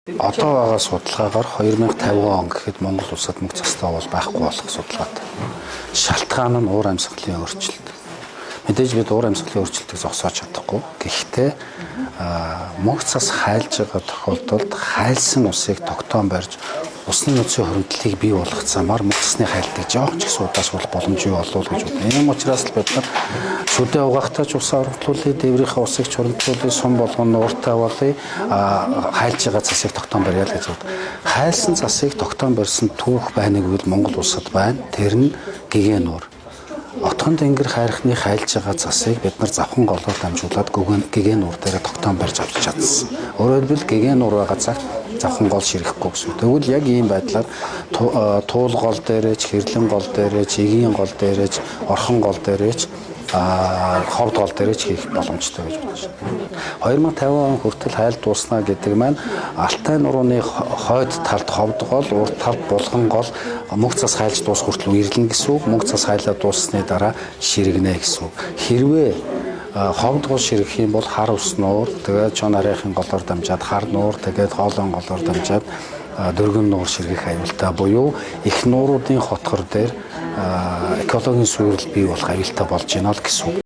Одоо байгаа судалгаагаар 2050 он гэхэд Монгол улсад мөнгө цастай бол байхгүй болох судалгаатай. Шалтгаан нь уур амьсгалын өөрчлөлт. Мэдээж бид уур амьсгалын өөрчлөлтийг зогсоож чадахгүй. Гэхдээ мөнгө цас хайлж байгаа тохиолдолд хайлсан усыг тогтоон барьж усны нөөцийн хоригдлыг бий болгох замаар мөнгө цасны хайлтыг жоох ч гэсэн удаашруулах боломжтой болов гэж бодно. Ийм учраас л бид нар шүдэ угаахтаа ч ус оруулах, дээврийнхээ усыг чурамтлуулах, сум болгоно ууртай болъё, хайлж байгаа цасыг тогтоон барья л гэж бодно. Хайлсан цасыг тогтоон барьсан түүх байныг үйл Монгол улсад байна. Тэр нь гэгэн нуур. Отгон тэнгэр хайрхны хайлж байгаа цасыг бид нар завхан голоор дамжуулаад гэгэн нуур дээр тогтоон барьж авч чадсан. Өөрөөр хэлбэл гэгэн нуур байгаа цагт завхан гол ширэхгүй гэсэн. Тэгвэл яг ийм байдлаар туул гол дээрээч, хэрлэн гол дээрээч, эгийн гол дээрээч, орхон гол дээрээч ховд гол дээрээч хийх боломжтой гэж бодож байна. 2050 он хүртэл хайлт дуусна гэдэг маань Алтай нурууны хойд талд ховд гол, урд талд булган гол мөнгө цас хайлж дуус хүртэл үерлэн гэсэн үг. Мөнгө цас хайлаад дууссаны дараа ширэгнэ гэсэн үг. Хэрвээ ховд гол ширэх юм бол хар ус нуур, тэгээд чон арайхын голоор дамжаад хар нуур, тэгээд хоолойн голоор дамжаад дөргөн нуур ширгэх аюултай буюу их нууруудын хотгор дээр экологийн суурил бий болох аюултай болж байна л гэсэн үг.